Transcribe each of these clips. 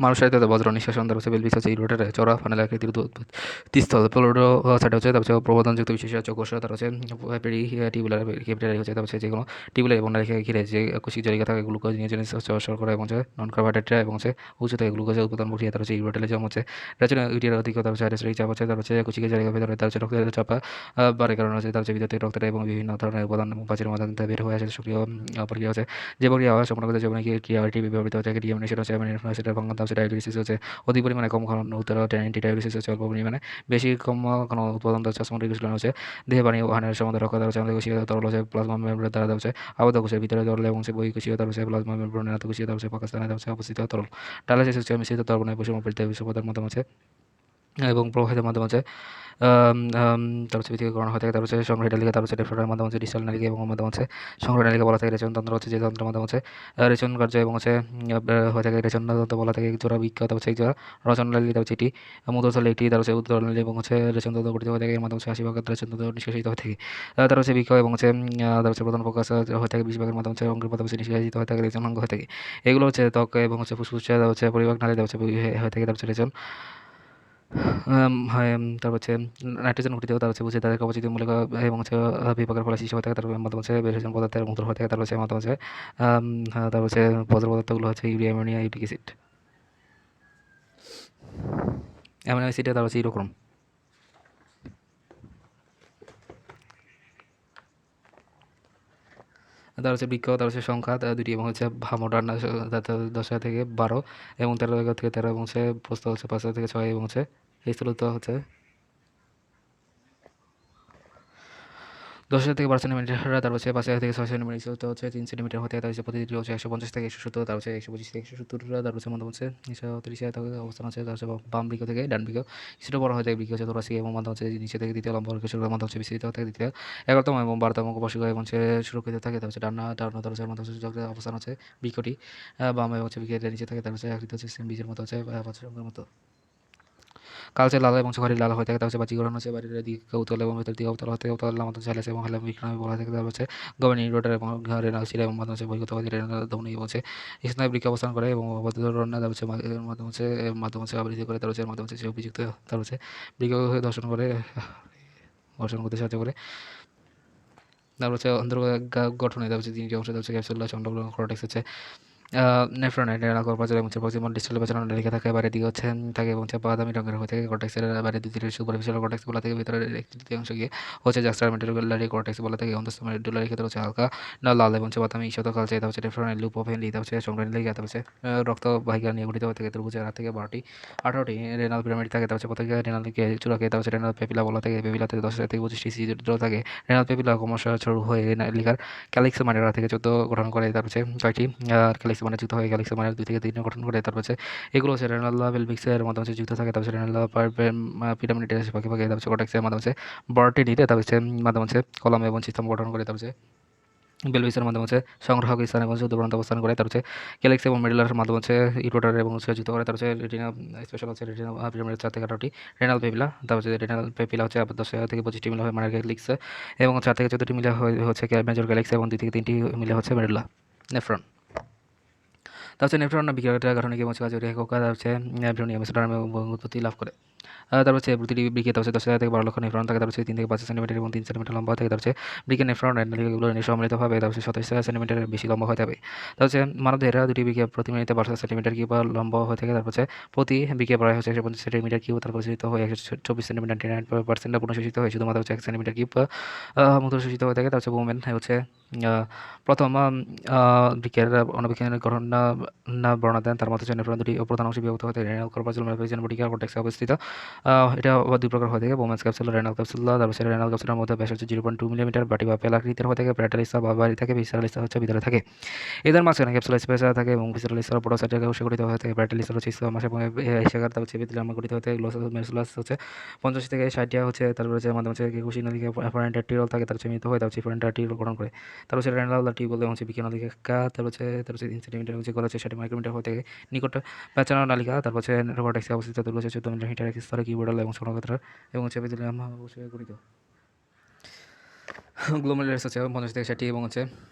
মানুষের বজ্র নিষ্কাশন তার হচ্ছে বেলভিস হচ্ছে ইউরোটের চড়া ফানেল আকৃতির উৎপত্তিস্থল পেলোডো সাইড হচ্ছে তার হচ্ছে প্রবর্তনযুক্ত বিশেষ কোষ তার হচ্ছে পেরি টিউবুলার ক্যাপিটারি হচ্ছে তার হচ্ছে যে কোনো টিউবুলার এবং নালিকা ঘিরে যে কোষিক জড়িকা থাকে গ্লুকোজ নিউট্রিয়েন্ট হচ্ছে শর্করা এবং হচ্ছে নন কার্বোহাইড্রেট এবং হচ্ছে উচ্চ থেকে গ্লুকোজের উৎপাদন প্রক্রিয়া তার হচ্ছে ইউরোটেলিজম হচ্ছে রেচনা ইউরিয়ার অধিক তার হচ্ছে হাইড্রোস্টেরিক চাপ হচ্ছে তার হচ্ছে কোষিকের জায়গা ভেতরে তার হচ্ছে রক্তের চাপ বাড়ে কারণ হচ্ছে তার হচ্ছে বিদ্যুৎ রক্তের এবং বিভিন্ন ধরনের উপাদান এবং প্রাচীর মাধ্যমে বের হয়ে আসে সক্রিয় প্রক্রিয়া হচ্ছে যে প্রক্রিয়া হয় সম্পূর্ণ করতে যেমন ক্রিয়াটি ব্যবহৃত হচ্ছে ডিএমএনএ সেটা হচ্ছে সেটা ভাঙন তার হচ্ছে ডায়ালিসিস হচ্ছে অধিক পরিমাণে কম ঘন উত্তর অ্যান্টি ডায়ালিসিস হচ্ছে অল্প পরিমাণে বেশি কম ঘন উৎপাদন হচ্ছে অস্মোটিক হচ্ছে দেহে পানি ওখানের সম্বন্ধে রক্ষা হচ্ছে আমাদের কোষীয় তরল হচ্ছে প্লাজমা মেমব্রেন দ্বারা হচ্ছে আবদ্ধ কোষের ভিতরে তরল এবং হচ্ছে বহিঃকোষীয় তরল হচ্ছে প্লাজমা মেমব্রেনের কোষীয় তরল হচ্ছে পাকিস্তানে হচ্ছে অবস্থিত তরল ডায়ালিসিস হচ্ছে মিশ্রিত তরবণের পরিশ্রম পরিতে বিশ্বপদের মাধ্যমে আছে এবং প্রবাহিতের মাধ্যমে আছে তার হচ্ছে পৃথকীকরণ হয়ে থাকে তার হচ্ছে সংগ্রহ নালিকা তার হচ্ছে রেফারের মাধ্যমে হচ্ছে ডিজিটাল নালিকা এবং মাধ্যমে হচ্ছে সংগ্রহ নালিকা বলা থাকে রেচন তন্ত্র হচ্ছে যে তন্ত্রের মাধ্যমে হচ্ছে রেচন কার্য এবং হচ্ছে হয়ে থাকে রেচন তন্ত্র বলা থাকে জোড়া বৃক্ষ তার হচ্ছে এক জোড়া রচন নালী তার হচ্ছে এটি মূত্রথলে একটি তার হচ্ছে উত্তর নালী এবং হচ্ছে রেচন তন্ত্র গঠিত হয়ে থাকে এর মাধ্যমে হচ্ছে 80 ভাগ রেচন তন্ত্র নিষ্কাশিত হয়ে থাকে তার হচ্ছে বৃক্ষ এবং হচ্ছে তার হচ্ছে প্রধান প্রকাশ হয়ে থাকে 20 ভাগের মাধ্যমে হচ্ছে অঙ্গের মাধ্যমে হচ্ছে নিষ্কাশিত হয়ে থাকে রেচন অঙ্গ হয়ে থাকে এগুলো হচ্ছে ত্বক এবং হচ্ছে ফুসফুস হচ্ছে পরিপাক নালী হচ্ছে হয়ে থাকে তার হচ্ছে রেচন হয় তারপর হচ্ছে নাইট্রোজেন ঘটিত তার হচ্ছে বুঝে তাদের অপচিত মূলিক এবং হচ্ছে বিপাকের ফলে সৃষ্টি হয়ে থাকে তার মাধ্যমে হচ্ছে বেশজন পদার্থের মূত্র হয়ে থাকে তার হচ্ছে মাধ্যমে হচ্ছে তারপর হচ্ছে বজ্র পদার্থগুলো হচ্ছে urea ammonia uric acid amino অ্যাসিডে তার হচ্ছে ইউরোক্রোম তার হচ্ছে বৃক্ষ তার হচ্ছে সংখ্যা দুটি এবং হচ্ছে মডার্ন 10 থেকে 12 এবং 13 থেকে 13 এবং হচ্ছে প্রস্থ হচ্ছে 5 থেকে 6 এবং হচ্ছে এই স্থূলতা হচ্ছে 10 থেকে 12 সেন্টিমিটার তার হচ্ছে 5 থেকে 6 সেন্টিমিটার ইস্যুতে হচ্ছে 3 সেন্টিমিটার হতে তার হচ্ছে প্রতিটি হচ্ছে 150 থেকে 170 তার হচ্ছে 125 থেকে 170 তার হচ্ছে মধ্যম হচ্ছে 130 অবস্থান আছে তার হচ্ছে বাম বৃক্ষ থেকে ডান বৃক্ষ কিছুটা বড় হয়ে যায় বৃক্ষ হচ্ছে তোরাসিক এবং মাথা হচ্ছে নিচে থেকে দ্বিতীয় লম্বা কিছু মাথা হচ্ছে বিস্তৃত থাকে দ্বিতীয় 11তম এবং 12তম কপাশিকা এবং হচ্ছে সুরক্ষিত থাকে তার হচ্ছে ডানা তার হচ্ছে মাথা হচ্ছে অবস্থান আছে বৃক্ষটি বাম এবং হচ্ছে বৃক্ষের নিচে থাকে তার হচ্ছে আকৃতি হচ্ছে সেম বীজের মতো হচ্ছে পাঁচরঙের মতো কালচে লাল এবং সুখারি লাল হয়ে থাকে তার হচ্ছে বাহ্যিকরণ হচ্ছে বাইরের দিকে উতল এবং ভেতর দিকে উতল হতে উতল মাধ্যমে চাইলে এবং হালাম বিক্রমে বলা থাকে তার হচ্ছে গভর্নিং রোটার এবং রেনাল শিরা এবং মাধ্যমে হচ্ছে বহির্গত হয় রেনাল ধমনী এবং হচ্ছে স্নায়ু বৃক্ষ অবস্থান করে এবং অবতরণ তার হচ্ছে মাধ্যমে হচ্ছে আবৃত্তি করে তার হচ্ছে মাধ্যমে হচ্ছে অভিযুক্ত তার হচ্ছে বৃক্ষ দর্শন করে দর্শন করতে সাহায্য করে তারপর হচ্ছে অন্তর গঠনে তার হচ্ছে তিনটি অংশ তার হচ্ছে ক্যাপসুলা চন্দ্র কর্টেক্স হচ্ছে নেফ্রন রেনাল কর্পাস এবং হচ্ছে প্রক্সিমাল ডিস্টাল পেছনে লেখা থাকে বাইরের দিকে হচ্ছে থাকে এবং হচ্ছে বাদামি রঙের হয়ে থাকে কর্টেক্সের বাইরে দুই তৃতীয়াংশ সুপারফিশিয়াল কর্টেক্স বলা থেকে ভিতরের এক তৃতীয়াংশ গিয়ে হচ্ছে জাস্টার মেডুলারি কর্টেক্স বলা থেকে অন্তস্থ মেডুলারি ক্ষেত্রে হচ্ছে হালকা না লাল এবং হচ্ছে বাদামি ঈষৎ কালচে এটা হচ্ছে নেফ্রন লুপ অফ হেনলি এটা হচ্ছে সংগ্রহের লেগে এটা হচ্ছে রক্তবাহিকা নিয়ে গঠিত হয়ে থাকে ত্রিভুজের 8 থেকে 12টি 18টি রেনাল পিরামিড থাকে এটা হচ্ছে প্রত্যেক রেনালকে চূড়াকে এটা হচ্ছে রেনাল পেপিলা বলা থাকে পেপিলাতে 10 থেকে 25টি ছিদ্র থাকে রেনাল পেপিলা ক্রমশ শুরু হয়ে লিখার ক্যালিক্স মানেরা থেকে 14 গঠন করে তার হচ্ছে কয়টি ক্যালিক্স মানে যুক্ত হয়ে ক্যালিক্স মানে 2 থেকে 3 গঠন করে তারপর হচ্ছে এগুলো হচ্ছে রেনাল পেলভিক্সের মাধ্যমে হচ্ছে যুক্ত থাকে তারপর হচ্ছে রেনাল পিরামিডের ফাঁকে ফাঁকে তারপর হচ্ছে কর্টেক্সের মাধ্যমে হচ্ছে বর্টিনিতে তারপর হচ্ছে মাধ্যমে হচ্ছে কলাম এবং সিস্টেম গঠন করে তারপর হচ্ছে বেলভিসের মাধ্যমে হচ্ছে সংগ্রাহক স্থান এবং দুর্বলতা অবস্থান করে তার হচ্ছে ক্যালিক্স এবং মিডলার মাধ্যমে হচ্ছে ইউরোটার এবং হচ্ছে যুক্ত করে তার হচ্ছে রেটিনা স্পেশাল হচ্ছে রেটিনা পিরামিডের 4 থেকে 18টি রেনাল পেপিলা তারপর হচ্ছে রেনাল পেপিলা হচ্ছে 10 থেকে 25টি মিলে হয় মাইনর ক্যালিক্স এবং 4 থেকে 14টি মিলে হচ্ছে মেজর ক্যালিক্স এবং 2 থেকে 3টি মিলে হচ্ছে মেডুলা নেফ্রন তার হচ্ছে নেফ্রন বিক্রিয়াটা গঠনে এবং হচ্ছে কাজে একক হচ্ছে নেফ্রনিয়াম নামে উৎপত্তি লাভ করে তারপর হচ্ছে প্রতিটি বৃক্ষে তার হচ্ছে 10,000 থেকে 12 লক্ষ নেফ্রন থাকে তার হচ্ছে 3 থেকে 5 সেন্টিমিটার এবং 3 সেন্টিমিটার লম্বা থাকে তার হচ্ছে বৃক্ষের নেফ্রন এগুলো সম্মিলিতভাবে তার হচ্ছে 27 সেন্টিমিটারের বেশি লম্বা হয়ে যাবে তার হচ্ছে মানবদেহের দুটি বৃক্ষে প্রতি মিনিটে 12 সেন্টিমিটার কিউব লম্বা হয়ে থাকে তারপর হচ্ছে প্রতি বৃক্ষে প্রায় হচ্ছে 150 সেন্টিমিটার কিউব তারপর শোষিত হয়ে 124 সেন্টিমিটার 99% পুনঃ শোষিত হয়ে শুধুমাত্র হচ্ছে 1 সেন্টিমিটার কিউব মূত্র শোষিত হয়ে থাকে তার হচ্ছে বুমেন হচ্ছে প্রথম বৃক্ষের অণুবীক্ষণের গঠন বর্ণনা দেন তার মধ্যে হচ্ছে নেফ্রন দুটি প্রধান অংশে বিভক্ত হতে রেনাল কর্পাসুল ম্যালাফিজিয়ান বডিকার কর্টেক্সে অবস্থিত এটা আবার দুই প্রকার হয়ে থাকে বোমেন্স ক্যাপসুল রেনাল ক্যাপসুল তারপর হচ্ছে রেনাল ক্যাপসুলের মধ্যে ব্যাস হচ্ছে 0.2 মিলিমিটার বাটি বা পেলাকৃতির হয়ে থাকে প্যারাটালিসা বা বাড়ি থাকে ভিসারালিসা হচ্ছে ভিতরে থাকে এদের মাঝখানে ক্যাপসুল স্পেসার থাকে এবং ভিসারালিসা পোডোসাইট থেকে গঠিত হয়ে থাকে প্যারাটালিসা হচ্ছে মাসে এশিয়াকার তার হচ্ছে ভিতরে গঠিত হয়ে থাকে গ্লোসাস মেরসুলাস হচ্ছে 50 থেকে 60 হচ্ছে তারপর হচ্ছে মাধ্যমে হচ্ছে কুশি নদীকে অ্যাপারেন্ট টিরল থাকে তার হচ্ছে মৃত হয়ে তার হচ্ছে অ্যাপারেন্ট টিরল গঠন করে তার হচ্ছে রেনাল টিউব বলতে হচ্ছে বিজ্ঞান নদীকে তার হচ্ছে 3 সেন্টিমিটার হচ্ছে গড় হচ্ছে 60 মাইক্রোমিটার হয়ে থাকে নিকট প্যাচানো নালিকা তারপর হচ্ছে রোবটেক্সে অবস্থিত দুর্গ হচ্ছে 14 মিটার হিটার স্তরে কিবোর্ডাল এবং সোনোক্ষেত্র এবং হচ্ছে বিদ্যুৎ অবশ্যই গঠিত গ্লোমেরুলাস হচ্ছে 50 থেকে 60 এবং হচ্ছে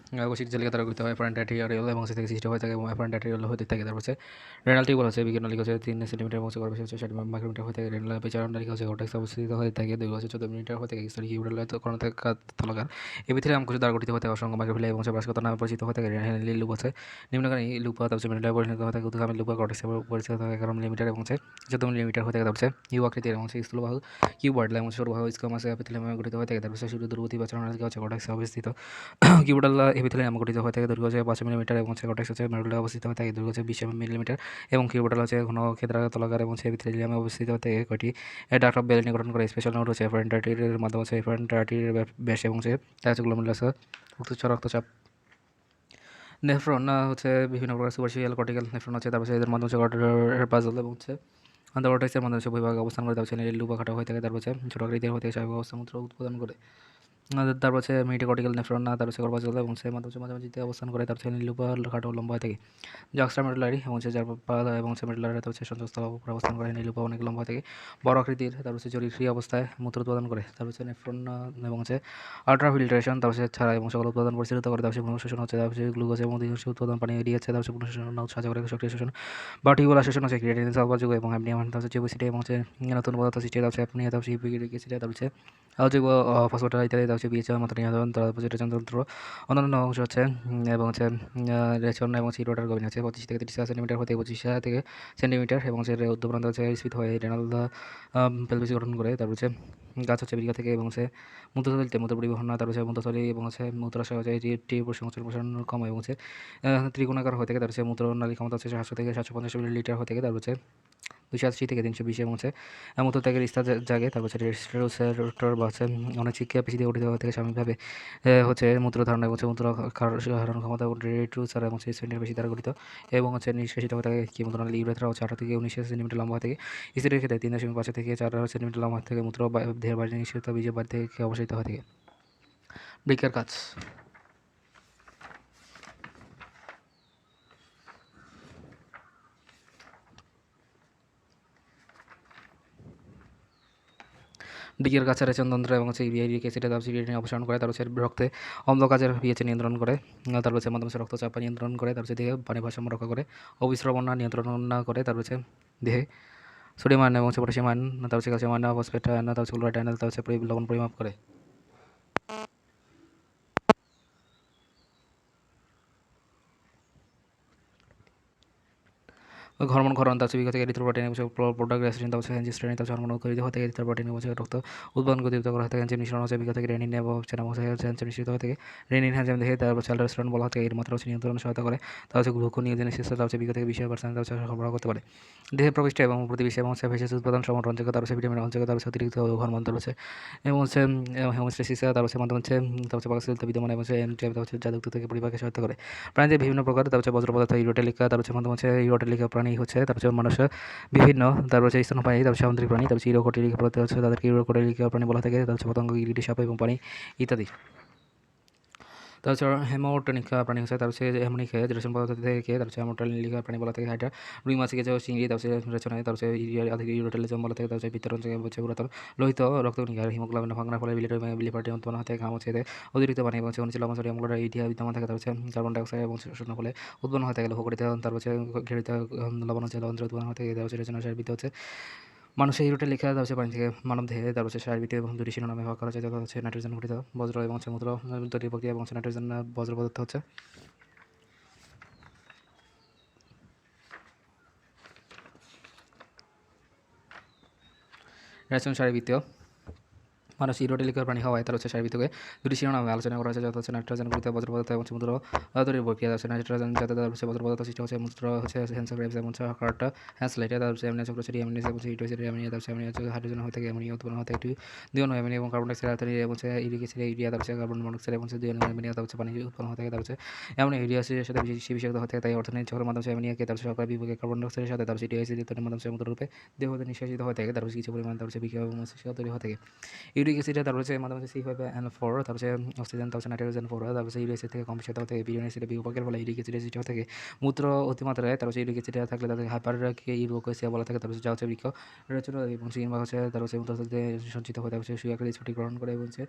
কোষিক জালিকা দ্বারা গঠিত হয়। অ্যাপারেন্ট আর্টেরিওল এবং হচ্ছে থেকে সৃষ্টি হয়ে থাকে এবং অ্যাপারেন্ট আর্টেরিওল হতে থাকে। তারপর হচ্ছে রেনাল টিউব হচ্ছে বিজ্ঞান নালিকা হচ্ছে 3 সেন্টিমিটার এবং হচ্ছে গর্ভাশয় হচ্ছে 60 মাইক্রোমিটার হয়ে থাকে। রেনাল বিচারণ নালিকা হচ্ছে কর্টেক্সে অবস্থিত হয়ে থাকে। দৈর্ঘ্য হচ্ছে 14 মিটার হয়ে থাকে। স্তরী কিউবুলার কর্ণাটক তলাকার এপিথেলিয়াম কোষ দ্বারা গঠিত হয়ে থাকে। অসংখ্য মাইক্রোভিলিয়া এবং হচ্ছে ব্রাসকতা নামে পরিচিত হয়ে থাকে। রেনাল লুপ হচ্ছে নিম্নগামী লুপ তারপর হচ্ছে মেরুদণ্ডে পরিণত হয়ে থাকে। ঊর্ধ্বগামী লুপ কর্টেক্সে পরিচিত হয়ে থাকে 11 মিলিমিটার এবং হচ্ছে 14 মিলিমিটার হয়ে থাকে। তারপর হচ্ছে ইউ আকৃতির এবং হচ্ছে স্থূলবাহু কিউবয়েড এবং সরুবাহু স্কোয়ামাস এপিথেলিয়ামে গঠিত হয়ে থাকে। তারপর হচ্ছে শুধু দূরবর্তী বিচারণ নালিকা হচ্ছে কর্টেক্সে অবস্থিত। কিউবুটাল এপিথেলিয়াম গঠিত হয়ে থাকে। দৈর্ঘ্য হচ্ছে 5 মিলিমিটার এবং হচ্ছে কর্টেক্স হচ্ছে মেরুদণ্ডে অবস্থিত হয়ে থাকে। দৈর্ঘ্য হচ্ছে 20 মিলিমিটার এবং কিউবুটাল হচ্ছে ঘন ক্ষেত্রাকার তলাকার এবং হচ্ছে এপিথেলিয়ামে অবস্থিত হয়ে থাকে। কয়টি ডাক্ট অফ বেল গঠন করে। স্পেশাল নোট হচ্ছে এফারেন্ট আর্টারির মাধ্যমে হচ্ছে এফারেন্ট আর্টারির ব্যাস এবং হচ্ছে তার হচ্ছে গ্লোমেরুলাস উচ্চ রক্তচাপ। নেফ্রন হচ্ছে বিভিন্ন প্রকার সুপারফিশিয়াল কর্টিক্যাল নেফ্রন আছে। তারপর এদের মাধ্যমে হচ্ছে কর্টিক্যাল পাজল এবং হচ্ছে আন্ডারওয়ার্টেক্সের মাধ্যমে হচ্ছে ভূভাগে অবস্থান করে। তারপর হচ্ছে লুবা খাটা হয়ে থাকে। তারপর হচ্ছে ছোট আকৃতির হয়ে থাকে স্বাভাবিক অবস্থা মূত্র উৎপাদন করে। তারপর হচ্ছে মিটোকর্টিক্যাল নেফ্রন তারপর হচ্ছে কর্পাসল এবং সে মাধ্যমে হচ্ছে মাঝামাঝিতে অবস্থান করে। তারপর হচ্ছে লিলুপা খাটো লম্বা হয়ে থাকে। জাক্সটা মেডুলারি এবং হচ্ছে যার পা এবং হচ্ছে মেডুলারি হচ্ছে সঞ্চয়স্থল উপরে অবস্থান করে। লিলুপা অনেক লম্বা হয়ে থাকে, বড় আকৃতির। তারপর হচ্ছে জরুরি অবস্থায় মূত্র উৎপাদন করে। তারপর হচ্ছে নেফ্রন এবং হচ্ছে আল্ট্রাফিল্ট্রেশন তারপর হচ্ছে ছাড়া এবং সকল উৎপাদন পরিচালিত করে। তারপর হচ্ছে পুনঃশোষণ হচ্ছে। তারপর হচ্ছে গ্লুকোজ এবং অধিকাংশ উৎপাদন পানি এড়িয়ে যাচ্ছে। তারপর হচ্ছে পুনঃশোষণ সাহায্য করে সক্রিয় শোষণ বা টিউবুলার শোষণ হচ্ছে ক্রিয়েটিন সালফার যুগ এবং অ্যামনিয়াম। তারপর হচ্ছে জৈবসিটি এবং হচ্ছে নতুন পদার্থ সৃষ্টি। তারপর হচ্ছে অ্যাপনিয়া তারপর হিপিক অ্যাসিড তারপর হচ্ছে জৈব ফসফেট ইত্যাদি। তারপর হচ্ছে পিএইচ মাত্রা নিয়ন্ত্রণ। তারপর হচ্ছে যন্ত্র অন্যান্য অংশ হচ্ছে এবং হচ্ছে রেচন এবং সিট ওয়াটার গভীর আছে 25 থেকে 30 সেন্টিমিটার হতে 25 থেকে সেন্টিমিটার এবং হচ্ছে উদ্দীপনা হচ্ছে স্ফীত হয়ে রেনাল পেলভিস গঠন করে। তারপর হচ্ছে গাছ হচ্ছে বৃক্কা থেকে এবং হচ্ছে মূত্রথলিতে মূত্র পরিবহন না। তারপর হচ্ছে মূত্রথলি এবং হচ্ছে মূত্রাশয় হচ্ছে এটি প্রসারণ কম এবং হচ্ছে ত্রিকোণাকার হয়ে থাকে। তারপর হচ্ছে মূত্রনালী ক্ষমতা হচ্ছে 700 থেকে 750 মিলিলিটার হয়ে থাকে। তারপর হচ্ছে 280 থেকে 320 এবং হচ্ছে মূত্রত্যাগের স্তর জাগে। তারপর হচ্ছে রেস্টোর বা হচ্ছে অনেক চিকিৎসা পেশি দিয়ে গঠিত হয়ে থেকে স্বাভাবিকভাবে হচ্ছে মূত্র ধারণ এবং হচ্ছে মূত্র ধারণ ক্ষমতা রেট্রুসার এবং হচ্ছে স্পেন্ডের পেশি দ্বারা গঠিত এবং হচ্ছে নিষ্কাশিত হয়ে থাকে। কি মূত্রনালী ইউরেথ্রা হচ্ছে 18 থেকে 19 সেন্টিমিটার লম্বা হয়ে থাকে। স্ত্রীর ক্ষেত্রে 3.5 থেকে 4 সেন্টিমিটার লম্বা থেকে মূত্র দেহের বাইরে নিঃসৃত বীজের বাড়ি থেকে অবসারিত হয়ে থাকে। বৃক্কের কাজ। বৃক্কের কাছে রেচনতন্ত্র এবং হচ্ছে ইউরিক অ্যাসিডে তারপর ক্রিয়েটিন অপসারণ করে। তারপর হচ্ছে রক্তে অম্ল কাজের পিএইচ নিয়ন্ত্রণ করে। তারপর হচ্ছে মাধ্যমে হচ্ছে রক্তচাপ নিয়ন্ত্রণ করে। তারপর হচ্ছে দেহে পানি ভারসাম্য রক্ষা করে, অবিশ্রবণ নিয়ন্ত্রণ করে। তারপর হচ্ছে দেহে সোডিয়াম আয়ন এবং হচ্ছে পটাশিয়াম আয়ন তারপর হচ্ছে ক্যালসিয়াম আয়ন ফসফেট আয়ন তারপর হচ্ছে ক্লোরাইড আয়ন তারপর হচ্ছে লবণ পরিমাপ করে। হরমোন ক্ষরণ তার হচ্ছে বিগত থেকে এরিথ্রোপয়েটিন এবং প্রোডাগ্রেসিন তার হচ্ছে অ্যাঞ্জিওস্টেরিন তার হরমোন উৎপাদিত হতে এরিথ্রোপয়েটিন এবং রক্ত উৎপাদন গতিবিধি করা হতে এনজাইম নিঃসরণ হচ্ছে বিগত থেকে রেনিন এবং হচ্ছে এনজাইম নিঃসৃত হয়ে থাকে। রেনিন এনজাইম দেখে তারপর অ্যালডোস্টেরন বলা হতে এর মাত্রা হচ্ছে নিয়ন্ত্রণে সহায়তা করে। তার হচ্ছে গ্লুকোনিওজেনেসিস তার হচ্ছে বিগত থেকে 20% তার হচ্ছে সরবরাহ করতে পারে। দেহে প্রবিষ্ট এবং প্রতিবিষ্ট এবং হচ্ছে ভেষজ উৎপাদন সমরঞ্জক তার হচ্ছে ভিটামিন রঞ্জক তার হচ্ছে অতিরিক্ত হরমোন তার হচ্ছে এবং হচ্ছে হোমোস্টেসিস তার হচ্ছে মাধ্যমে হচ্ছে তার হচ্ছে পাকস্থলিতে বিদ্যমান এবং হচ্ছে এনজাইম তার হচ্ছে জাদুক্ত থেকে পরিপাকে সহায়তা করে। প্রাণীদের বিভিন্ন প্রকার তার হচ্ছে বজ্র পদার্থ ইউরোটেলিকা তার হচ্ছে মাধ্যমে হচ্ছে ইউরোটেলিকা প্রাণী হচ্ছে তার হচ্ছে মানুষ বিভিন্ন তারপর হচ্ছে স্তন্যপায়ী তারপর সামুদ্রিক প্রাণী তারপর হচ্ছে ইউরোকোটিলিকা হচ্ছে তাদেরকে ইউরোকোটিলিকা প্রাণী বলা থাকে। তার হচ্ছে পতঙ্গ গিরগিটি সাপ এবং পানি ইত্যাদি। তাছাড়া হেমোটোনিকা প্রাণী হচ্ছে তার হচ্ছে অ্যামোনিক রেশন পদার্থ থেকে তার হচ্ছে হেমোটোনিকা প্রাণী বলা থেকে হাইড্রা রুই মাছ থেকে চিংড়ি তার হচ্ছে রেচনায় তার হচ্ছে ইউরোটেলিজম বলা থেকে তার হচ্ছে পিত্তরঞ্জ হচ্ছে পুরাতন লোহিত রক্তকণিকা হিমোগ্লোবিন ভাঙার ফলে বিলিপার্টি উৎপন্ন হতে ঘাম হচ্ছে অতিরিক্ত পানি এবং হচ্ছে নিচে লবণ সোডিয়াম ক্লোরাইড ইডিয়া বিদ্যমান থাকে। তার হচ্ছে কার্বন ডাইঅক্সাইড এবং শোষণের ফলে উৎপন্ন হতে গেলে ভোগরিত তার হচ্ছে ঘেরিত লবণ হচ্ছে লবণ উৎপন্ন হতে গেলে হচ্ছে রেচনা সার্বিত হচ্ছে মানুষের ইউরোটে লেখা তার হচ্ছে পানি থেকে মানব দেহে তার হচ্ছে সার্বিতে এবং দুটি শিরোনামে ব্যবহার করা যায় যথা হচ্ছে নাইট্রোজেন ঘটিত বজ্র এবং হচ্ছে মূত্র তৈরি প্রক্রিয়া এবং হচ্ছে নাইট্রোজেন বজ্র পদার্থ হচ্ছে রেচন সারিবৃত্তীয়। মানুষ ইউরোটেলিকার প্রাণী হওয়ায় তার হচ্ছে সার্বিকভাবে দুটি শিরোনামে আলোচনা করা হয়েছে যত হচ্ছে নাইট্রোজেন গঠিত বজ্র পদার্থ এবং সমুদ্র তৈরির প্রক্রিয়া হচ্ছে নাইট্রোজেন যাতে তার হচ্ছে বজ্র পদার্থ সৃষ্টি হচ্ছে মূত্র হচ্ছে হ্যান্সাগ্রাইবস এবং হচ্ছে কার্টা হ্যান্সলাইট তার হচ্ছে অ্যামিনিয়া চক্রচরি অ্যামিনিয়া এবং ইউটোসিড অ্যামিনিয়া তার হচ্ছে অ্যামিনিয়া হচ্ছে হাইড্রোজেন হয়ে থাকে অ্যামিনিয়া উৎপন্ন হতে একটি দ্বিগুণ অ্যামিনিয়া এবং কার্বন ডাইঅক্সাইড আর্থনি এবং হচ্ছে ইউরিক অ্যাসিড ইউরিয়া তার হচ্ছে কার্বন মনোক্সাইড এবং হচ্ছে দ্বিগুণ অ্যামিনিয়া তার হচ্ছে পানি উৎপন্ন হতে থাকে। তার হচ্ছে এমন ইউরিয়া অ্যাসিডের সাথে বেশি বিষাক্ত হতে থাকে তাই অর্থনৈতিক চক্রের মাধ্যমে অ্যামিনিয়াকে তার হচ্ছে সরকার বিভাগে কার্বন ডাইঅক্সাইডের সাথে তার হচ্ছে ডিঅক্সিড মাধ্যমে মূত্র রূপে দেহ হতে নিষ্কাশিত হয়ে থাকে। তার হচ্ছে কিছু পরিমাণ তার হচ্ছে বিক্রিয়া এবং মস্তিষ্ক তৈরি হয়ে থাকে। ইউরিক অ্যাসিডে তার হচ্ছে মাধ্যমে C5N4 তার হচ্ছে অক্সিজেন তার হচ্ছে নাইট্রোজেন 4 তার হচ্ছে ইউরিক অ্যাসিড থেকে কম বিষাক্ত হতে বিরিয়ানি অ্যাসিডে বিপাকের ফলে ইউরিক অ্যাসিড সৃষ্টি হয়ে থাকে। মূত্র অতিমাত্রায় তার হচ্ছে ইউরিক অ্যাসিড থাকলে তাদের হাইপারকে ইউরোকোসিয়া বলা থাকে। তার হচ্ছে যা হচ্ছে বৃক্ষ রচনা এবং কিংবা হচ্ছে তার হচ্ছে মূত্রথলিতে সঞ্চিত হয়ে তার হচ্ছে সুই আকারে স্ফটিক গ্রহণ করে এবং হচ্ছে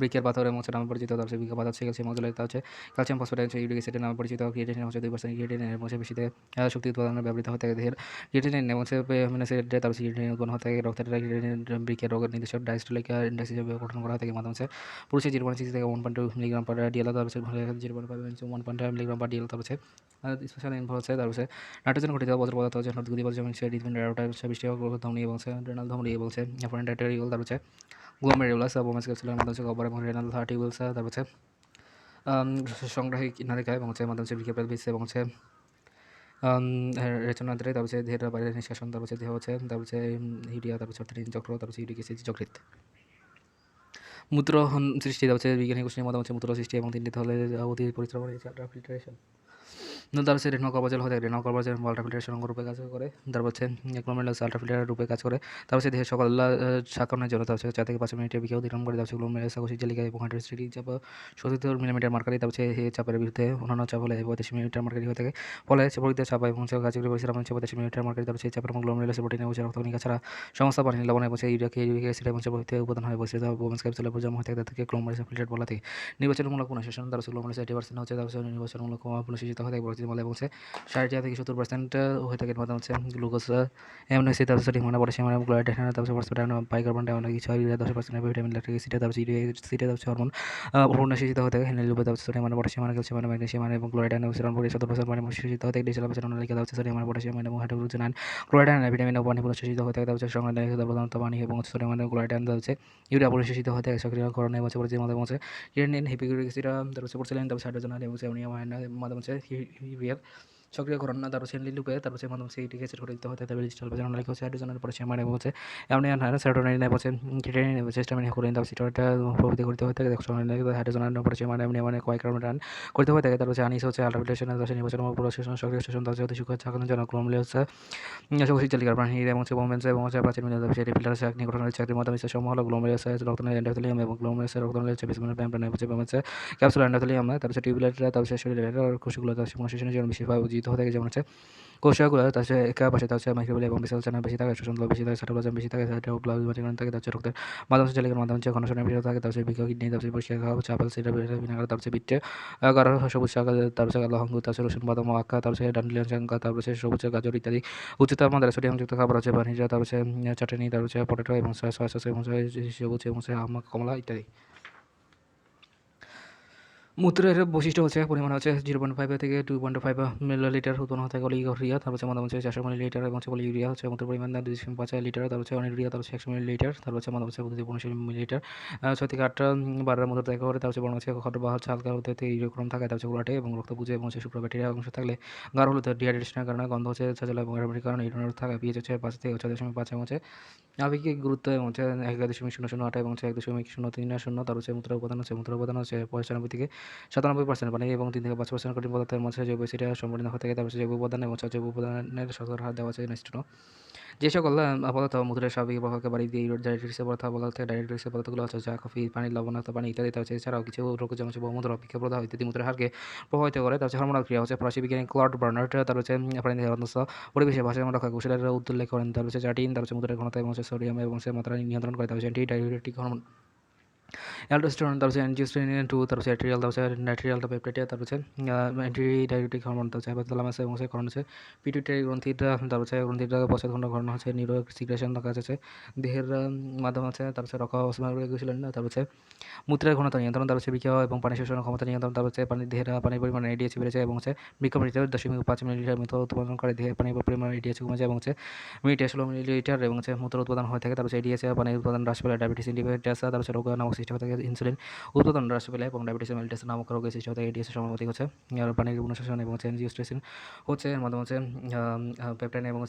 বৃক্ষের পাথর এবং নামে পরিচিত, তারপর বৃক্ষ পাথর হচ্ছে ক্যালসিয়াম অক্সালেট, হচ্ছে ক্যালসিয়াম ফসফেট হচ্ছে ইউরিক অ্যাসিডের নামে পরিচিত। ক্রিয়েটিনিন হচ্ছে 2% ক্রিয়েটিনিন এবং বেশিতে শক্তি উৎপাদনে ব্যবহৃত হতে থাকে দেহের। ক্রিয়েটিনিন এবং অ্যামিনো অ্যাসিড, তারপর ক্রিয়েটিনিন উৎপন্ন হতে থাকে রক্তের ক্রিয়েটিনিন বৃক্ষের রোগের নির্দেশক ডায়াস্টোলিক ইন্ডেক্স হিসেবে গঠন করা থাকে মাধ্যমে পুরুষের 0.6 থেকে 1.2 মিলিগ্রাম পার ডিএল, তারপর 0.5 1.5 মিলিগ্রাম পার ডিএল, তারপর স্পেশাল ইনফো হচ্ছে তারপর নাইট্রোজেন ঘটিত বজ্র পদার্থ হচ্ছে নদী বজ্র যেমন হৃদপিণ্ড এরোটা হচ্ছে বৃষ্টি ধমনী এবং রেনাল ধমনী বলছে অ্যাফারেন্ট আর্টেরিওল, তারপর গ্লোমেরুলাস বোমাস ক্যাপসুলার মাধ্যমে কভার এবং রেনাল আর্টিরিওলস, তারপর সংগ্রাহী নালিকা এবং মাধ্যমে বৃক্ষ পেলভিস এবং রেচনান্ত্রে, তারপর দেহের বাইরে নিষ্কাশন, তারপর দেহ হচ্ছে তারপর ইউরিয়া, তারপর অর্থনীতি চক্র, তারপর ইউরিক অ্যাসিড যকৃৎ। মূত্র সৃষ্টি, তারপর বিজ্ঞানী গোষ্ঠীর মতামত মূত্র সৃষ্টি এবং তিনটি হলে অতি পরিশ্রম ফিল্টারেশন। তারপর রেনাল কর্বাজল হতে রেনাল কর্বাজল আল্ট্রা ফিল্টারেশন রূপে কাজ করে, তারপর গ্লোমেরুলাস আল্ট্রা ফিল্টার রূপে কাজ করে, তারপর দেহের সকল শাকনের জন্য তারপর 4 থেকে 5 মিনিটের বিকে অতিক্রম করে, তারপর গ্লোমেরুলাস কোষিক জালিকা এবং হাইড্রোস্ট্যাটিক চাপ 70 মিলিমিটার মার্কারি, তারপর এই চাপের বিরুদ্ধে অন্যান্য চাপ হলে 35 মিলিমিটার মার্কারি হয়ে থাকে। ফলে প্রকৃত চাপ এবং কার্যকরী পরিশ্রম 35 মিলিমিটার মার্কারি, তারপর সেই চাপের গ্লোমেরুলাস প্রোটিন এবং রক্তকণিকা ছাড়া সমস্ত পানি লবণ এবং ইউরিক অ্যাসিড এবং প্রভৃতি উপাদান হয়ে বসে বোমাস ক্যাপসুলের জন্ম হয়ে থাকে, তাদেরকে গ্লোমেরুলাস ফিল্টার বলা থাকে। নির্বাচনমূলক পুনঃশোষণ, তারপর গ্লোমেরুলাস 80% হচ্ছে, তারপর নির্বাচনমূলক পুনঃশোষিত হয়ে থাকে বলে এবং 60 থেকে 70% হয়ে থাকে মাধ্যমে গ্লুকোজ অ্যামিনো অ্যাসিড, তারপর সোডিয়াম পটাশিয়াম এবং ক্লোরাইড, তারপর ফসফেট বাইকার্বন ডাইঅক্সাইড কিছু হয় 10% ভিটামিন ল্যাকটিক অ্যাসিড, তারপর ইউরিক অ্যাসিড, তারপর হরমোন পুনঃশোষিত হয়ে থাকে হেলিলুপে, তারপর সোডিয়াম পটাশিয়াম ক্যালসিয়াম ম্যাগনেসিয়াম এবং ক্লোরাইড এবং 70% পানি পুনঃশোষিত হয়ে থাকে ডিসেলাপেশন নালিকা, তারপর সোডিয়াম পটাশিয়াম এবং হাইড্রোজেন ক্লোরাইড ভিটামিন ও পানি পুনঃশোষিত হয়ে থাকে, তারপর সংগ্রহ নালিকা প্রধানত পানি এবং সোডিয়াম ক্লোরাইড হচ্ছে ইউরিয়া পুনঃশোষিত হয়ে থাকে সক্রিয়করণ এবং পরিচিত মাধ্যমে হচ্ছে ইউরেনিন হিপিউরিক অ্যাসিড, তারপর পোর্সিলিন, তারপর হাইড্রোজেন এবং অ্যামোনিয়াম মাধ্যমে হচ্ছে হিপিয়ার সক্রিয়করণ, তারপর লিলুপে, তারপর মাধ্যমে ইউরিক অ্যাসিড ঘটিত হতে থাকে ডিজিটাল বাজার নালিকা হচ্ছে হাইড্রোজেনের পটাশিয়াম এবং হচ্ছে অ্যামোনিয়াম সেরোটোনিন এবং কিটোনিন এবং সিস্টামিন হিমোগ্লোবিন, তারপর সিটোটা প্রভৃতি ঘটিত হয়ে থাকে হাইড্রোজেন পটাশিয়াম অ্যামোনিয়াম কয়েকর্বন করতে হয়ে থাকে, তারপর আনিস হচ্ছে আল্ট্রাফিল্ট্রেশন, তারপর নির্বাচন পুরোশোষণ সক্রিয় শোষণ, তারপর অতি সূক্ষ্ম চাকানোর জন্য ক্রমলে হচ্ছে কোষিক জালিকার প্রাণী এবং বোমেন্স এবং প্রাচীন মিনারেল সেটি ফিল্টার চাকনি গঠনের চাকরির মাধ্যমে সমূহ হলো গ্লোমেরুলাস রক্তনালী এন্ডোথেলিয়াম এবং গ্লোমেরুলাস রক্তনালী হচ্ছে বেসমেন্ট মেমব্রেন হচ্ছে ক্যাপসুল এন্ডোথেলিয়াম, তারপর টিউবুলার, তারপর শরীরের কোষগুলো তার পুনঃশোষণের জন্য বেশিরভাগ উজ্জীবিত হয়ে থাকে, যেমন হচ্ছে কোষগুলো তার একা পাশে তার মাইক্রোবিয়াল এবং বিশাল চ্যানেল বেশি থাকে, শোষণ বেশি থাকে, সাইটোপ্লাজম বেশি থাকে, সাইটোপ্লাজম থাকে, তার রক্তের মাধ্যমে জালিকার মাধ্যমে ঘনশনের ভিতরে থাকে, তার বৃক্ষ কিডনি, তার পরিষ্কার খাওয়া হচ্ছে আপেল সিডার ভিনেগার, তার বিটে গাঢ় সবুজ শাক, তারপর লবঙ্গ, তার রসুন বাদাম আঁকা, তারপর ডান্ডিলিয়ন শাঙ্কা, তারপর সবুজ গাজর ইত্যাদি উচ্চ তাপমাত্রায় সোডিয়ামযুক্ত খাবার হচ্ছে ভানিজা, তারপর চাটনি, তারপর পটেটো এবং সয়া সস এবং সবুজ এবং কমলা ইত্যাদি। মূত্রের বৈশিষ্ট্য হচ্ছে পরিমাণ হচ্ছে 0.5 থেকে 2.5 মিলিলিটার উৎপন্ন হতে গেলে ইউরিয়া, তারপর মাধ্যমে 400 মিলিলিটার এবং ইউরিয়া হচ্ছে মূত্রের পরিমাণ 2.5 লিটার, তারপর অনিউরিয়া, তারপর 100 মিলিলিটার, তারপর মাধ্যমে 15 মিলিলিটার, 6 থেকে 8 বারের মধ্যে দেখা করে, তারপর বর্ণ হচ্ছে খাদ্য বা হচ্ছে হালকা হতে ইউরোক্রম থাকে, তারপর উলাটে এবং রক্ত পুজো এবং শুক্র ব্যাকটেরিয়া অংশ থাকলে গাঢ় হলুদ ডিহাইড্রেশনের কারণে গন্ধ হচ্ছে ছাজলা এবং এর কারণে ইউরিনের থাকে পিএইচ হচ্ছে 5 থেকে 6.5 এবং আবেগিক গুরুত্ব এবং 1.008 এবং 1.030, তার মূত্র উপাদান হচ্ছে 95 থেকে 97% পানি এবং 3 থেকে 5% কঠিন পদার্থের মধ্যে জৈব অ্যাসিড সম্পন্ন হয়ে থাকে, তারপর জৈব উপাদান এবং জৈব উপাদানের শতকরা হার দেওয়া আছে নিশ্চিত। যে সকল পদার্থ মূত্রের স্বাভাবিক প্রবাহকে বাড়িয়ে দিয়ে ডাইরেক্ট পদার্থ ডাইরেক্ট পদার্থগুলো হচ্ছে চা, কফি, পানি, লবণাক্ত পানি ইত্যাদি, তার এছাড়াও কিছু রোগ যেমন বহুমূত্র, অপেক্ষা প্রদাহ ইত্যাদি মূত্রের হারকে প্রভাবিত করে, তার হরমোনাল ক্রিয়া হচ্ছে ফরাসি বিজ্ঞানী ক্লড বার্নার্ড, তার প্রাণী পরিবেশে ভারসাম্য রক্ষা কৌশলের উল্লেখ করেন, তার চাটিন, তার মূত্রের ঘনতা এবং সোডিয়াম এবং মাত্রা নিয়ন্ত্রণ করে, তার অ্যান্টি ডাইউরেটিক হরমোন অ্যালডোস্টেরন, তারপর অ্যাঞ্জিওস্টেরিন 2, তারপর অ্যাট্রিয়াল, তারপর নাইট্রিয়াল, তারপর পেপটাইড, তারপর অ্যান্টি ডাইউরেটিক হরমোন, তারপর হাইপোথ্যালামাস এবং কারণ হচ্ছে পিটুইটারি গ্রন্থিটা, তারপর গ্রন্থিটা পশ্চাৎখণ্ড ঘটনা হচ্ছে নিউরো সিক্রেশন কাজ আছে দেহের মাধ্যমে আছে, তারপর রক্ষা রেগুলেশন, তারপর মূত্রের ঘনতা নিয়ন্ত্রণ, তারপর বৃক্ষ এবং পানি শোষণের ক্ষমতা নিয়ন্ত্রণ, তারপর দেহের পানির পরিমাণ এডিএচি বেড়ে যায় এবং বৃক্ষ মৃত্যু 0.5 মিলিলিটার মতো উৎপাদন করে, দেহের পানির পরিমাণ এডিএচি কমে যায় এবং মিনিটে 16 মিলিলিটার এবং মূত্র উৎপাদন হয়ে থাকে, তারপর এডিএচি পানির উৎপাদন হ্রাস পেলে ডায়াবেটিস ইনহিবিটাস, তারপর রোগ নামক সৃষ্টি হয়ে থাকে, ইনসুলিন উৎপাদন হ্রাস পেলে এবং ডায়াবেটিস মেলিটাস নামক রোগের সৃষ্টি হয়ে থাকে, এডিএসি সমানুপাতিক হচ্ছে আর পানির পুনঃশোষণ এবং এনজিওস্টেসিন হচ্ছে এর মাধ্যমে পেপটাইন এবং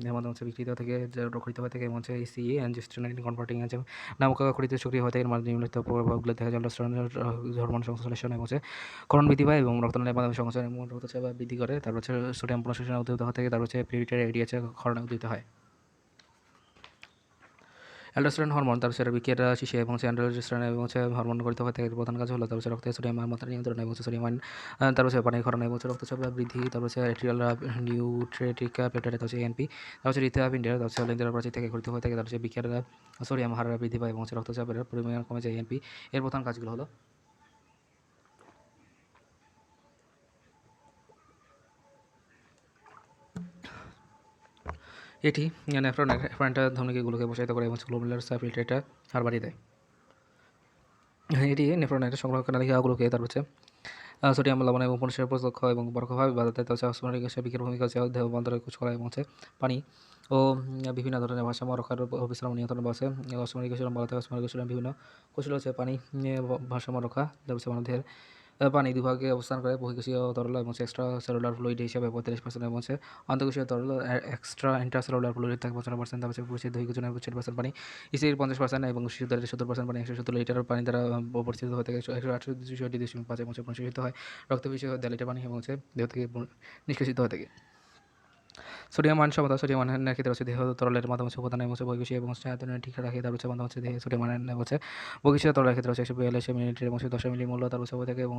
এর মাধ্যমে বিকৃত থেকে রক্ষিত হয়ে থাকে এবং সিএ এনজিওস্টেনাইন কনভার্টিং এনজাইম নামক খরিত সক্রিয় হয়ে থাকে, এর মাধ্যমে নিম্নলিখিত প্রভাবগুলো দেখা যায় অ্যালডোস্টেরনের হরমোন সংশ্লেষণ এবং ক্ষরণ বৃদ্ধি পায় এবং রক্তনালীর মাধ্যমে সংশ্লেষণ এবং রক্তচাপ বৃদ্ধি করে, তারপর সোডিয়াম পুনঃশোষণে উদ্ভূত হয়ে থাকে, তারপর পিউরিটারি এডিএচে ক্ষরণে উদ্ভূত হয়। অ্যালডোস্টেরন হরমোন তারপরে বৃক্কের শিশে এবং অ্যান্ড্রোজেস্টেরন এবং হরমোন গঠিত হয়ে থাকে। এর প্রধান কাজ হলো তারপরে রক্তে সোডিয়াম মাত্রা নিয়ন্ত্রণ এবং সোডিয়াম তারপরে পানি ক্ষরণ এবং রক্তচাপ বৃদ্ধি, তারপরে অ্যাট্রিয়াল নিউট্রেটিক পেপটাইড তারপরে এএনপি, তারপরে হৃৎপিণ্ডের তারপরে লিঙ্গের প্রাচীর থেকে গঠিত হয়ে থাকে। তারপরে বৃক্কের সোডিয়াম হার বৃদ্ধি পায় এবং রক্তচাপের পরিমাণ কমে যায়। এএনপি এর প্রধান কাজগুলো হলো এটি নেফ্রনটা ধমনীগুলোকে প্রসারিত করে এবং গ্লোমেরুলার ফিল্ট্রেটের হার বাড়িয়ে দেয়। এটি নেফ্রনের সংরক্ষণ নালিকাগুলোকে তারপরে সোডিয়াম লবণ এবং পরিষ্কার প্রত্যক্ষ এবং পরোক্ষভাবে বাধা দেয়। তাছাড়া অস্মরিক বিকের ভূমিকা হচ্ছে দেহ বন্ধরে কুচ করা এবং পানি ও বিভিন্ন ধরনের ভারসাম্য রক্ষার বিশ্রাম নিয়ন্ত্রণ বসে। অস্মরিক বলা হয় অস্মরিক বিভিন্ন কৌশল হচ্ছে পানি ভারসাম্য রক্ষা, তারপরে আমাদের পানি দুভাগে অবস্থান করে, বহিঃকোষীয় তরল এবং এক্সট্রা সেলুলার ফ্লুইড হিসাবে 35% এবং অন্তঃকোষীয় তরল এক্সট্রা ইন্ট্রাসেলুলার ফ্লুইড থাকে 55%, তারপরে পুরুষের দৈহিক ওজনের 40% পানি, স্ত্রীর 50% এবং শিশুদের 70% পানি। 170 লিটার পানি দ্বারা পরিচালিত হয়ে থাকে 168.5 এবং পরিশোধিত হয় রক্ত বিষয় 1.5 লিটার পানি এবং দেহ থেকে নিষ্কাশিত হয়ে থাকে। সোডিয়াম আয়ন সমতা সোডিয়াম আয়নের ক্ষেত্রে হচ্ছে দেহ তরলের মাধ্যমে উপাদান এবং বহিঃকোষীয় এবং আয়তন ঠিক রাখে। তার হচ্ছে দেহে সোডিয়াম আয়ন হচ্ছে বহিঃকোষীয় তরলের ক্ষেত্রে হচ্ছে 142 মিলিলিটার এবং 10 মিলিমোল, তার হয়ে থাকে এবং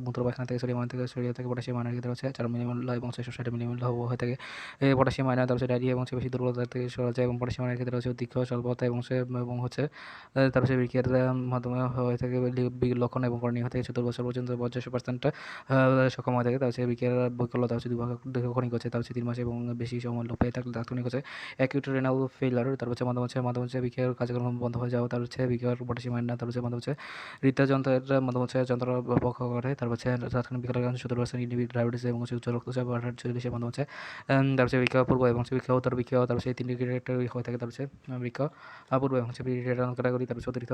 মূত্র পায়খানা থেকে সোডিয়াম আয়ন থেকে শরীর থেকে পটাশিয়াম আয়নের ক্ষেত্রে হচ্ছে 4 মিলিমোল এবং 660 মিলিমোল হয়ে থাকে। এই পটাশিয়াম আয়ন তার ডায়রিয়া এবং বেশি দুর্বলতা থেকে সরা যায় এবং পটাশিয়াম আয়নের ক্ষেত্রে হচ্ছে দীর্ঘ স্বল্পতা এবং হচ্ছে তার বৃক্কের মাধ্যমে হয়ে থাকে লক্ষণ এবং করণীয় হয়ে থাকে 70 বছর পর্যন্ত 50% সক্ষম হয়ে থাকে। তার বৃক্কের বৈকল্যতা হচ্ছে দীর্ঘক্ষণিক হচ্ছে, তার 3 মাস এবং বেশি সময় লোপ পেয়ে থাকলে তাৎক্ষণিক হচ্ছে অ্যাকিউট রেনাল ফেইলার, তার মাধ্যমে বৃক্কের কার্যক্রম বন্ধ হয়ে যাওয়া, তার বৃক্কের পটাশিয়াম আয়ন তার হৃদযন্ত্রের যন্ত্র পক্ষ করে, তার তাৎক্ষণিক বিকলের কারণে 70% ডায়াবেটিস এবং উচ্চ রক্তচাপ 48 মাধ্যমে তার বৃক্ক পূর্ব এবং বৃক্ক উত্তর বৃক্ক, তার এই 3টি ক্যাটাগরি হয়ে থাকে। তার বৃক্ক পূর্ব এবং ক্যাটাগরি, তার অতিরিক্ত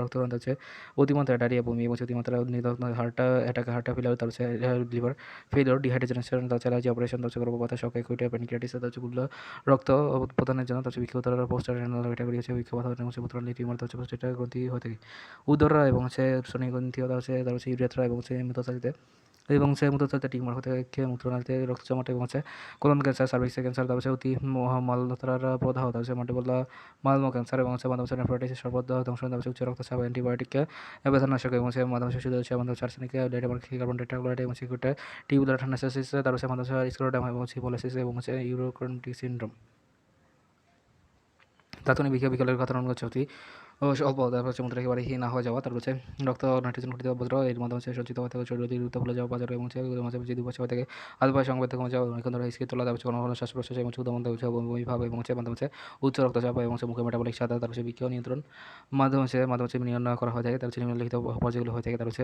রক্তকরণ হচ্ছে অতিমাত্রা ডায়রিয়া, বমি এবং অতিমাত্রা হার্ট অ্যাটাক ফেলিওর, তার লিভার ফেলিওর, ডিহাইড্রেশন, তার অ্যালার্জি অপারেশন, তার গর্ভপাত, শক, অ্যাকুইট প্যানক্রিয়াটিস, তার রক্ত প্রদানের জন্য, তার বৃক্ক উত্তর পোস্ট রেনাল ক্যাটাগরি হচ্ছে বৃক্ক পাথর এবং মূত্রনালী টিউমার, তার প্রস্টেটা গ্রন্থি হয়ে থাকে। উদর এবং শনিগ্রন্থিও তার ইউরেথ্রা এবং মৃতচালিতে এবং মূত্রচালিত টিউমার হতে মূত্রনালীতে রক্ত জমাট এবং কোলন ক্যান্সার, সার্ভিক্স ক্যান্সার, তার অতি মলত্রার প্রদাহ, তার মাল্টিপল মালমো ক্যান্সার এবং নেফ্রাইটিস সর্বদাহ ধ্বংস, তার উচ্চ রক্তচাপ, অ্যান্টিবায়োটিক ব্যথানাশক এবং মাধ্যমে শিশু আর্সেনিক আর্সেনিক কার্বন টেট্রাক্লোরাইড এবং সিকিউরিটি টিউবুলার নাইসিস, তার স্ক্লেরোডার্মা এবং সিফিলিস এবং ইউরোক্রোনিক সিনড্রোম। তাৎক্ষণিক বিকলের কারণ হচ্ছে অতি অল্প, তারপর মূত্র একেবারে না হয়ে যাওয়া, তারপর রক্ত নাইট্রোজেন ঘটিত বজ্র এর মাধ্যমে সঞ্চিত হয়ে থাকে শরীর দ্রুত ফুলে যাওয়া, বাজার এবং মাঝে মাঝে দুপাশে হয়ে থাকে আদুপায় সংবেদ কমে যাওয়া, অনেক ধরনের স্কিল তোলা, তারপর কোনো শ্বাস প্রশ্বাস এবং ক্ষুধামন্দ বমিভাব এবং মাধ্যমে উচ্চ রক্তচাপ এবং মুখে মেটাবলিক সাদা, তারপর বিক্রিয়া নিয়ন্ত্রণ মাধ্যমে নিয়ন্ত্রণ করা হয়ে থাকে। তারপর নিম্নলিখিত পর্যায়গুলো হয়ে থাকে। তারপর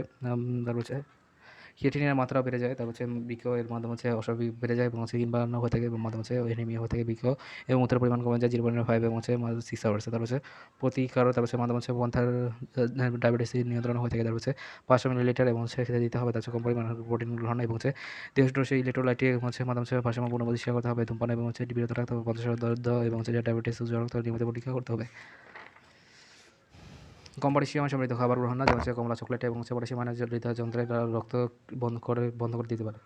ক্রিয়েটিনের মাত্রা বেড়ে যায়, তারপর বৃক্ক এর মাধ্যমে অস্বাভাবিক বেড়ে যায় এবং কিংবা হয়ে থাকে এবং মাধ্যমে অ্যানিমিয়া হয়ে থাকে বৃক্ক এবং মূত্রের পরিমাণ কমে যায় 0.5 এবং 6 আওয়ার্সে। তারপর প্রতিকার, তারপর মাধ্যমে পন্থার ডায়াবেটিস নিয়ন্ত্রণ হয়ে থাকে। তারপর 500 মিলিলিটার এবং খেতে দিতে হবে, তার কম পরিমাণ প্রোটিন গ্রহণ এবং দেহদোষে ইলেকট্রোলাইট মাধ্যমে ভারসাম্যপূর্ণ পরিষ্কার করতে হবে, ধূমপান এবং বিরত রাখতে হবে, পঞ্চাশ এবং ডায়াবেটিস রক্ত নিয়মিত পরীক্ষা করতে হবে। কম পটাশিয়াম সমৃদ্ধ খাবার গ্রহণ না, যেমন কমলা, চকলেট এবং পটাশিয়াম আয়নের হৃদযন্ত্রে রক্ত বন্ধ করে দিতে পারে।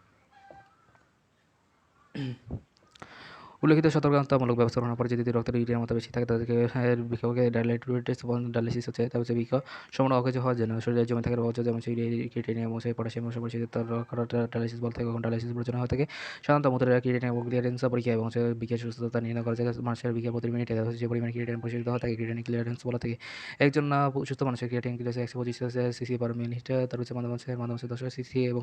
উল্লেখিত সতর্কতামূলক ব্যবস্থা গ্রহণের পরে যদি রক্তের ইউরিয়ার মতো বেশি থাকে, তাদেরকে বৃক্ষকে ডায়ালিসিস হচ্ছে, তারপর বৃক্ষ সম্পূর্ণ অকেজ হওয়ার জন্য শরীরে জমে থাকার অবস্থা, যেমন ক্রিয়েটিনিয়াম এবং পটাশিয়াম পরিচিত ডায়ালিসিস বলতে এবং ডায়ালিসিস প্রয়োজন হয়ে থাকে। সাধারণত মূত্রের ক্রিয়েটিনিয়াম এবং ক্লিয়ারেন্স পরীক্ষা এবং বৃক্ষের সুস্থতা নির্ণয় করা যায়। মানুষের বৃক্ষের প্রতি মিনিটে যে পরিমাণ ক্রিয়েটিনিয়াম পরিশোধিত হয়ে থাকে ক্রিয়েটিনিন ক্লিয়ারেন্স বলা থাকে। একজন সুস্থ মানুষের creatinine clearance 125 CC per minute, তার মাধ্যমে 10 সিসি এবং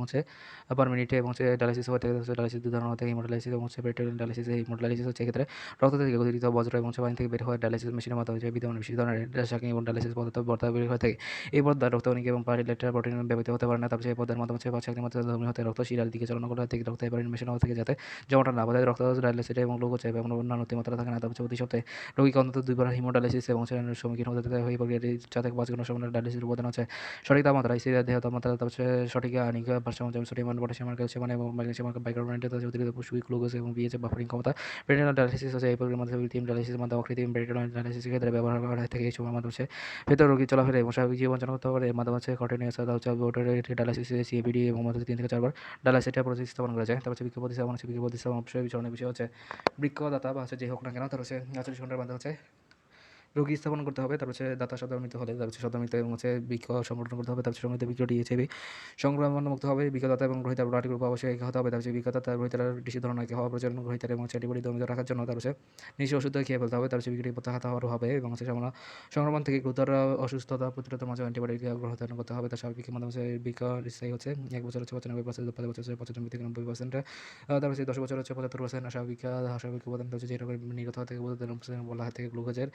পার মিনিটে এবং ডায়ালিসিস হয়ে থাকে। ডায়ালিসিস দুই ধরনের হয়ে থাকে, হিমোডায়ালিসিস এবং পেরিটোনিয়াল ডায়ালিসিস। হিমোডায়ালিসিস হচ্ছে এক্ষেত্রে রক্ত থেকে অতিরিক্ত বজ্র এবং পানি থেকে বের হয়ে ডায়ালিসিস মেশিনের মাধ্যমে বিদ্যমান বিশেষ ধরনের রাসায়নিক এবং ডায়ালিসিস পদার্থ বের হয়ে থাকে। এই পর্দা রক্তকণিকা এবং প্লাটেলেট প্রোটিন ব্যবহৃত হতে পারে না। তারপর এই পর্দার মাধ্যমে শক্তির মাত্রা ধর্মী হতে রক্ত শিরার দিকে চালনা করা থেকে রক্ত হেপারিন মেশানো থেকে যাতে জমাটা না বাঁধে। রক্ত ডায়ালিসিস এবং গ্লুকোজ এবং অন্যান্য অতিমাত্রা থাকে না। তারপর প্রতি সপ্তাহে রোগীকে অন্তত 2 বার হিমোডায়ালিসিস এবং সম্মুখীন হতে হয়। এই প্রক্রিয়াটি 4 থেকে 5 ঘন্টা সময় ডায়ালিসিস উপাদান আছে সঠিক তাপমাত্রা, দেহ তাপমাত্রা, তারপর সঠিক আনিক ভারসাম্য, যেমন সোডিয়াম, পটাশিয়াম, ক্যালসিয়াম এবং ম্যাগনেসিয়াম, বাইকার্বনেট, অতিরিক্ত পুষ্টি, গ্লুকোজ এবং পিএইচ বাফারিং ক্ষমতা। পেরিটোনিয়াল ডায়ালিসিস হচ্ছে এই প্রক্রিয়ার মাধ্যমে কৃত্রিম ডায়ালিসিসের মাধ্যমে কৃত্রিম পেরিটোনিয়াল ডায়ালিসিসের ক্ষেত্রে ব্যবহার করা হয়ে থাকে। এই সময়ের মাধ্যমে ভেতর রোগী চলাফেরা এবং স্বাভাবিক জীবনযাপন করতে পারে। এর মাধ্যমে কন্টিনিউয়াস ডায়ালিসিস, সিএবিডি এবং মাত্র 3 থেকে 4 বার ডায়ালিসিসটা প্রতিস্থাপন করা যায়। তারপর বৃক্ক প্রতিস্থাপন অবশ্যই বিচরণের বিষয় হচ্ছে বৃক্কদাতা বা যে হোক না কেন, তার 48 ঘন্টার মধ্যে রোগী স্থাপন করতে হবে, তারপর হচ্ছে দাতা সংক্রমিত হলে তারপর হচ্ছে সংক্রমিত এবং হচ্ছে বৃক্ক সংগঠন করতে হবে, তারপর সংক্রমিত বৃক্ক DHIV সংক্রমণমুক্ত হবে, বৃক্কদাতা এবং গ্রহীতার ব্লাড গ্রুপ অবশ্যই একই হতে হবে, তারপর হচ্ছে বৃক্কদাতা গ্রহীতার ডিসি ধরনের একই হওয়া প্রয়োজন, গ্রহীতার এবং হচ্ছে অ্যান্টিবডি দমিত রাখার জন্য তারপর হচ্ছে নিশ্চয় ওষুধ খেয়ে ফেলতে হবে, তারপর হচ্ছে বৃক্কটি প্রত্যাঘাত হওয়ার হবে এবং হচ্ছে সংক্রমণ থেকে গুরুতর অসুস্থতা প্রতিরোধের মাঝে অ্যান্টিবডি গ্রহণ করতে হবে। তার স্বাভাবিক মাধ্যমে হচ্ছে বৃক্ক স্থায়ী হচ্ছে 1 বছর হচ্ছে 95%, 5 বছর হচ্ছে 95 থেকে 90%, তারপর হচ্ছে 10 বছর হচ্ছে 75%, অস্বাভাবিক উপাদান হচ্ছে যেটা নির্গত হওয়া থেকে বলা হয় থেকে গ্লুকোজের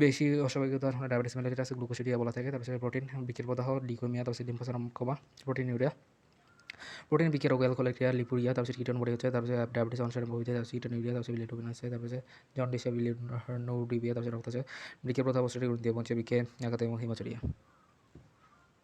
বেশি অস্বাভাবিক উদাহরণ হয় ডায়াবেটিস মেলিটাস আছে, গ্লুকোসিডিয়া বলা থাকে, তারপর প্রোটিন বিক্রির প্রদাহ, লিউকেমিয়া, তারপর লিম্ফোসার্কোমা, প্রোটিন বিক্রিয়া রোগ, অ্যালকোহলিক ক্রিয়া, লিপুরিয়া, তারপর কিটোন বডি হচ্ছে, তারপর ডায়াবেটিস অনসেট বহিতে, তারপর কিটোনিউরিয়া, তারপর বিলিরুবিন আছে, তারপর জন্ডিস, বিলিরুবিয়া, তারপর রক্ত আছে, বৃক্কের প্রথম অবস্থাটি গ্রন্থি এবং হচ্ছে বৃক্কে আঘাত এবং হিমাচুরিয়া।